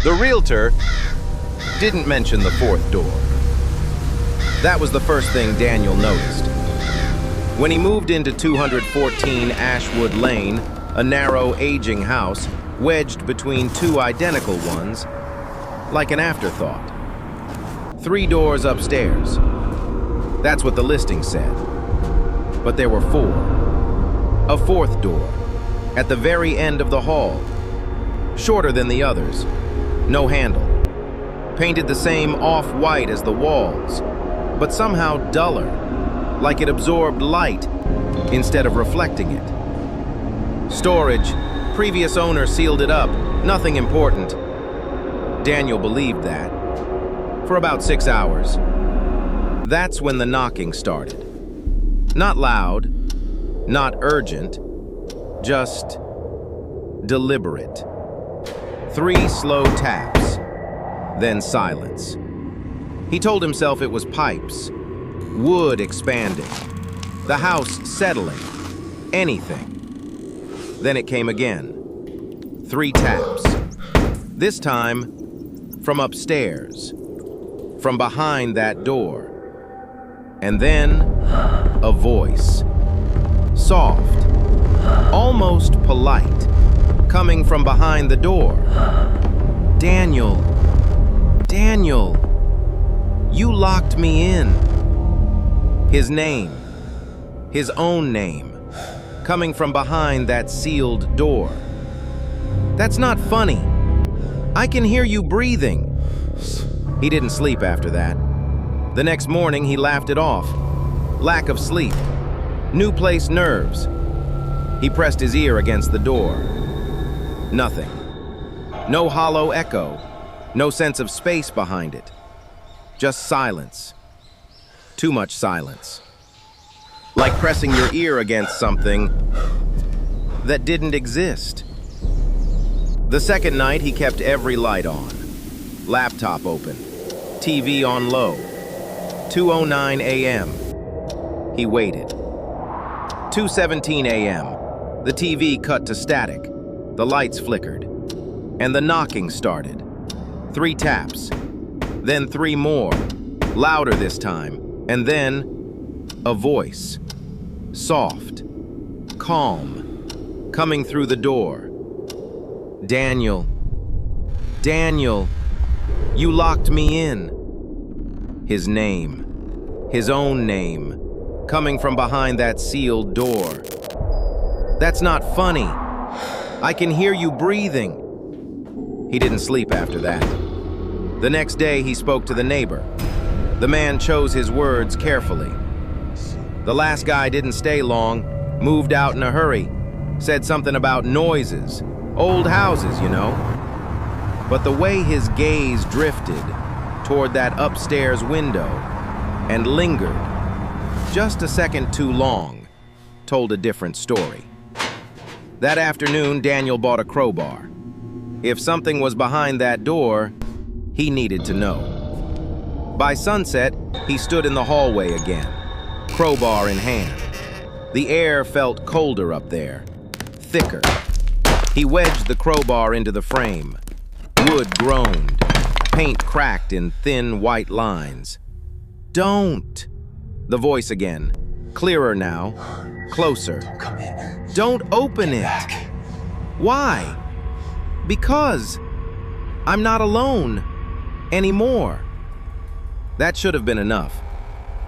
The realtor didn't mention the fourth door. That was the first thing Daniel noticed. When he moved into 214 Ashwood Lane, a narrow, aging house wedged between two identical ones, like an afterthought. 3 doors upstairs. That's what the listing said. But there were 4. A 4th door, at the very end of the hall. Shorter than the others. No handle. Painted the same off-white as the walls, but somehow duller, like it absorbed light instead of reflecting it. Storage. Previous owner sealed it up. Nothing important. Daniel believed that. For about 6 hours. That's when the knocking started. Not loud, not urgent, just deliberate. 3 slow taps, then silence. He told himself it was pipes, wood expanding, the house settling, anything. Then it came again. 3 taps. This time, from upstairs, from behind that door. And then, a voice. Soft, almost polite, coming from behind the door. Daniel, Daniel, you locked me in. His name, his own name, coming from behind that sealed door. That's not funny. I can hear you breathing. He didn't sleep after that. The next morning, he laughed it off. Lack of sleep. New place nerves. He pressed his ear against the door. Nothing. No hollow echo. No sense of space behind it. Just silence. Too much silence. Like pressing your ear against something that didn't exist. The second night, he kept every light on. Laptop open. TV on low. 2:09 a.m. He waited. 2:17 a.m. The TV cut to static. The lights flickered. And the knocking started. 3 taps. Then 3 more. Louder this time. And then a voice. Soft. Calm. Coming through the door. Daniel. Daniel. You locked me in. His name. His own name. Coming from behind that sealed door. That's not funny. I can hear you breathing. He didn't sleep after that. The next day, he spoke to the neighbor. The man chose his words carefully. The last guy didn't stay long, moved out in a hurry, said something about noises, old houses, you know. But the way his gaze drifted toward that upstairs window and lingered just a second too long told a different story. That afternoon, Daniel bought a crowbar. If something was behind that door, he needed to know. By sunset, he stood in the hallway again, crowbar in hand. The air felt colder up there, thicker. He wedged the crowbar into the frame. Wood groaned. Paint cracked in thin white lines. Don't! The voice again. Clearer now. Closer. Don't come in. Don't open it. Back. Why? Because I'm not alone anymore. That should have been enough.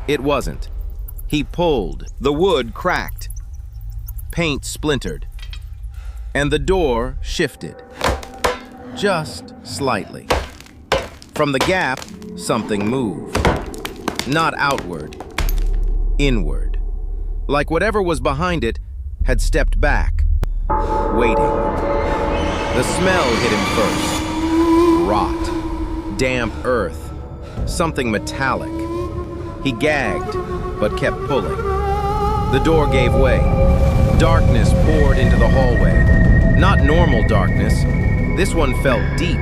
It wasn't. He pulled. The wood cracked. Paint splintered. And the door shifted. Just slightly. From the gap, something moved. Not outward. Inward. Like whatever was behind it had stepped back. Waiting. The smell hit him first. Rot. Damp earth. Something metallic. He gagged, but kept pulling. The door gave way. Darkness poured into the hallway. Not normal darkness. This one felt deep.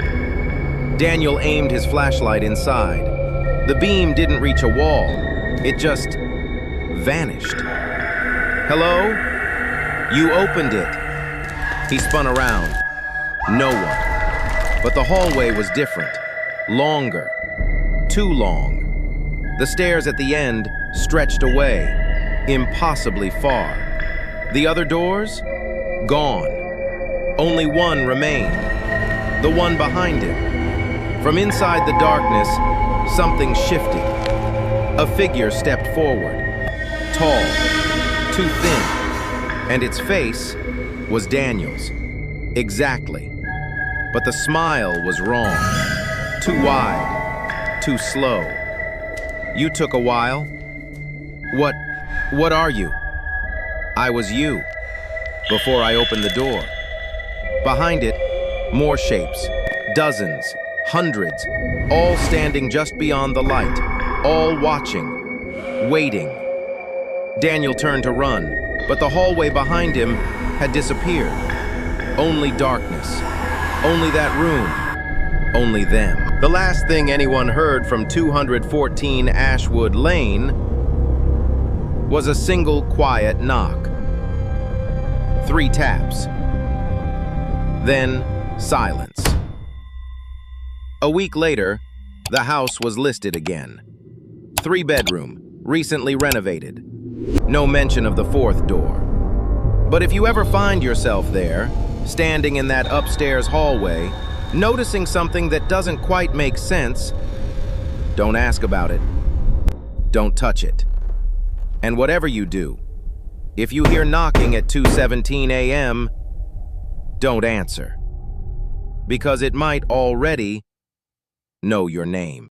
Daniel aimed his flashlight inside. The beam didn't reach a wall. It just vanished. Hello? You opened it. He spun around. No one. But the hallway was different. Longer. Too long. The stairs at the end stretched away, impossibly far. The other doors? Gone. Only one remained. The one behind him. From inside the darkness, something shifted. A figure stepped forward. Tall. Too thin. And its face was Daniel's. Exactly. But the smile was wrong. Too wide. Too slow. You took a while? What are you? I was you. Before I opened the door. Behind it, more shapes. Dozens. Hundreds. All standing just beyond the light. All watching. Waiting. Daniel turned to run, but the hallway behind him had disappeared. Only darkness. Only that room. Only them. The last thing anyone heard from 214 Ashwood Lane was a single quiet knock. 3 taps. Then silence. A week later, the house was listed again. 3-bedroom, recently renovated. No mention of the 4th door. But if you ever find yourself there, standing in that upstairs hallway, noticing something that doesn't quite make sense, don't ask about it. Don't touch it. And whatever you do, if you hear knocking at 2:17 a.m., don't answer. Because it might already know your name.